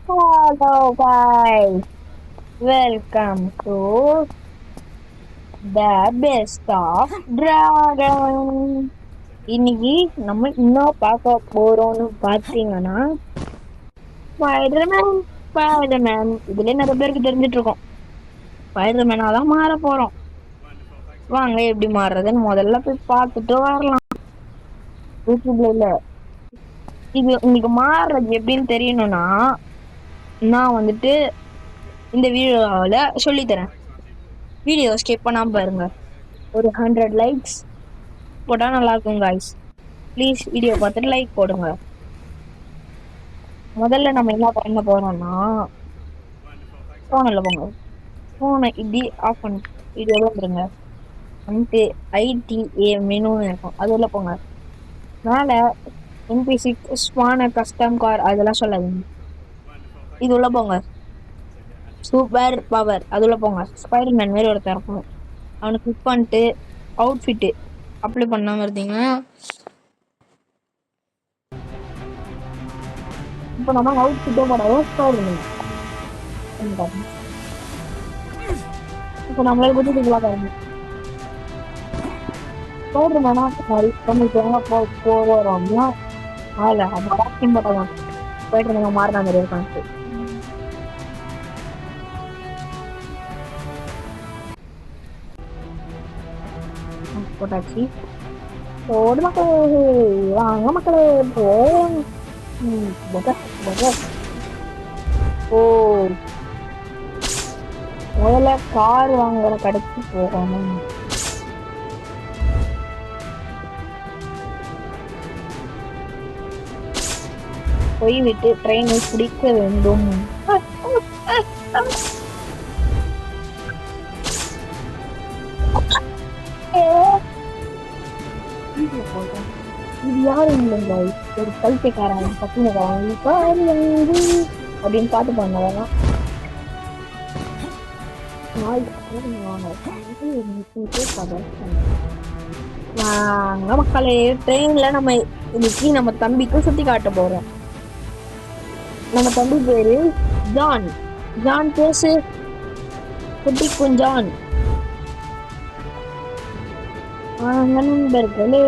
Hello guys, welcome to the best of dragon. இன்னைக்கு நம்ம இன்னும் பார்க்க போறோம்னு பார்த்தீங்கன்னா ஸ்பைடர்மேன். ஸ்பைடர்மேன் இதுல நிறைய பேருக்கு தெரிஞ்சிட்டு இருக்கோம். ஸ்பைடர்மேனா தான் மாற போறோம். வாங்க எப்படி மாறுறதுன்னு முதல்ல போய் பார்த்துட்டு வரலாம். யூடியூப்ல இல்ல, இது உங்களுக்கு மாறுறது எப்படின்னு தெரியணும்னா நான் வந்துட்டு இந்த வீடியோவில் சொல்லித்தரேன். வீடியோ ஸ்கிப் பண்ணாம பாருங்க. ஒரு 100 லைக்ஸ் போட்டா நல்லா இருக்கும் காய்ஸ். ப்ளீஸ் வீடியோ பார்த்துட்டு லைக் போடுங்க. முதல்ல நம்ம என்ன பண்ண போறோம்னா ஃபோனில் போங்க. ஃபோனை இப்படி ஆஃப் பண்ணி வீடியோவில் வந்துருங்க. வந்துட்டு ஐடிஏ மெனுன்னு இருக்கும், அதில் போங்க. மேலே என்பிசி ஸ்பான கஸ்டம் கார் அதெல்லாம் சொல்லாதீங்க. இது உள்ள போங்க. சூப்பர் பவர் அதுல போங்க. ஸ்பைடர்மேன் மாரி ஒருத்தர் இருக்கும், அவனை கிளிக் பண்ணிட்டு அவுட்ஃபிட்டு அப்ளை பண்ணாம இருந்தீங்கன்னா இப்போ நம்ம அவுட்ஃபிட்டே போடாத ஸ்பைடர்மேன். இப்போ நம்மளே புதுசுக்குள்ள பாருங்க. ஸ்பைடர்மேனா சாரி பண்ணிட்டு போறோம்னா அதில் அந்த வாக்கிங் போட்டதான் ஸ்பைடர்மேன் மாறின மாதிரி இருக்கான்ட்டு போட்டாச்சு. ஓடு மக்களே, வாங்க மக்களே போவோம். ஓ, முதல்ல கார் வாங்குற கடைக்கு போகணும். போய்விட்டு ட்ரெயினை பிடிக்க வேண்டும். இது யாரும் இல்லைங்க, ஒரு கல்விக்காரன் பசங்க அப்படின்னு பாட்டு பாடினதெல்லாம் வாங்க மக்களே, ட்ரெயின்ல நம்ம இன்னைக்கு நம்ம தம்பிக்கு சுத்தி காட்ட போறோம். நம்ம தம்பி பேரு ஜான். ஜான் பேசு குட்டி குஞ்சான். நண்பர்களே,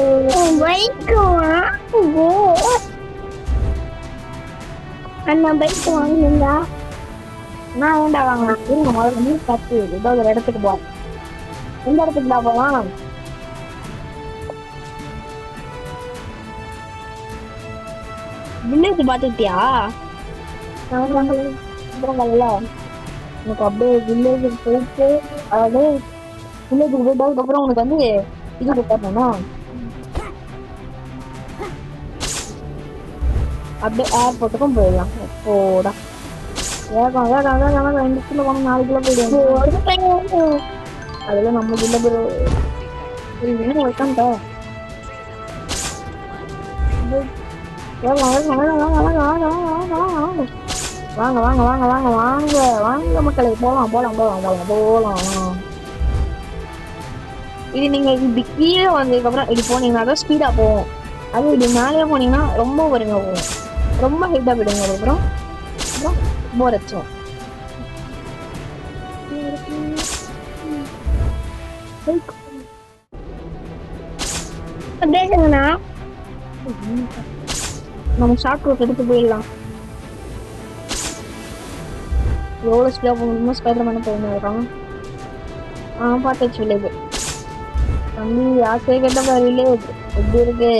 அந்த பைக் வாங்குங்க. நான் ஏண்டா வாங்கினேன் முதல்ல பத்து ஏதோ ஒரு இடத்துக்கு போவோம். எந்த இடத்துக்கு தான் போகலாம்? வில்லேஜ் பார்த்துக்கிட்டியா? உனக்கு அப்படியே வில்லேஜுக்கு போயிட்டு அதாவது வில்லேஜுக்கு போயிட்டு அதுக்கப்புறம் உனக்கு வந்து இது கொடுத்தா அப்படியே ஏர்போர்ட்டுக்கும் போயிடலாம். போடா வேகம் வேகம் வேகம் வேகம் 2 கிலோ போனோம், 4 கிலோ போயிடுவோம். அதில் நம்ம இல்லை ப்ரோ, வைக்கான்ட்டா வாங்க வாங்க வாங்க வாங்க வாங்க வாங்க மக்களை, போலாம் போலாம் போலாம் போலாம் போலாம். இது நீங்க இப்படி கீழே வந்ததுக்கப்புறம் இப்படி போனீங்கன்னா தான் ஸ்பீடா போவோம். அது இப்படி மேலே போனீங்கன்னா ரொம்ப ஒருங்க போகும், ரொம்ப ஹைட்டா போயிடுங்க. அதுக்கப்புறம் அப்புறம் போர் அடிச்சோம். நம்ம ஷார்ட் ரூட் எடுத்து போயிடலாம். எவ்வளோ ஸ்பீடாக போக முடியுமோ ஸ்பைடர்மேன் போயிருக்காங்க. பார்த்தாச்சு வில்லேஜ். தம்பி ஆசையை கேட்ட பாரு, வில்லேஜ் எப்படி இருக்கு?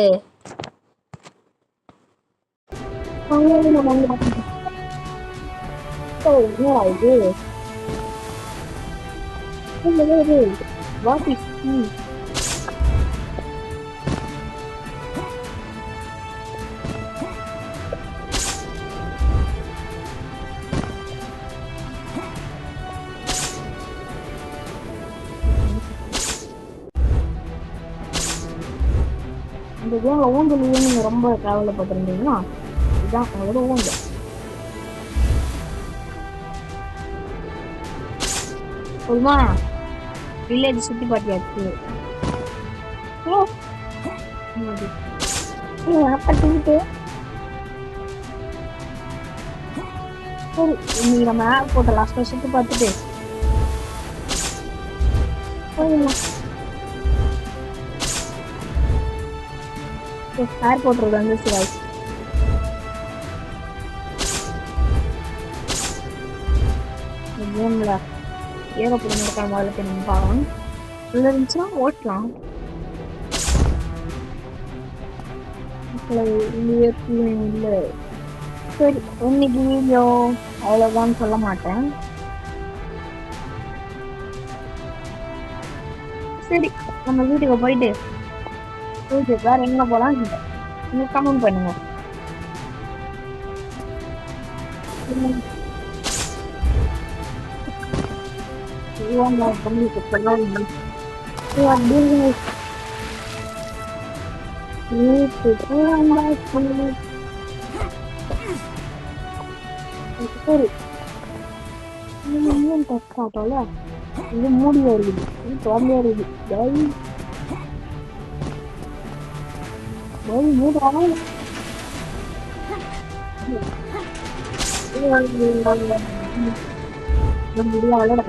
இது வாட் இஸ் இந்த கேம்ல ஊஞ்சல் நீங்க ரொம்ப கவலைப்பட்டிருந்தீங்கன்னா இதுதான் உங்களோட ஊஞ்சல். போதுமா? வில்லேஜ் சுத்தி பாட்டியாச்சு. சரி, இன்னைக்கு நம்ம ஏர்போர்ட்டை லாஸ்ட் சுத்தி பார்த்துட்டு ஏர்போர்ட் வந்துச்சு guys. கேம்ல ஏரோப்ளேன் இருக்க முதல்ல போய் நம்ம பார்க்கலாம். உள்ள இருந்துச்சுன்னா ஓட்டலாம். இல்லை சரி, இன்னைக்கு வீடியோ அவ்வளோதான் சொல்ல மாட்டேன். சரி, நம்ம வீட்டுக்கு போயிட்டு வேற எங்க போலாம் நீங்க கமெண்ட் பண்ணுங்க. சரி, காட்டோல இது மூடி வருது, இது திறந்து வருது. மூடாம விளையாட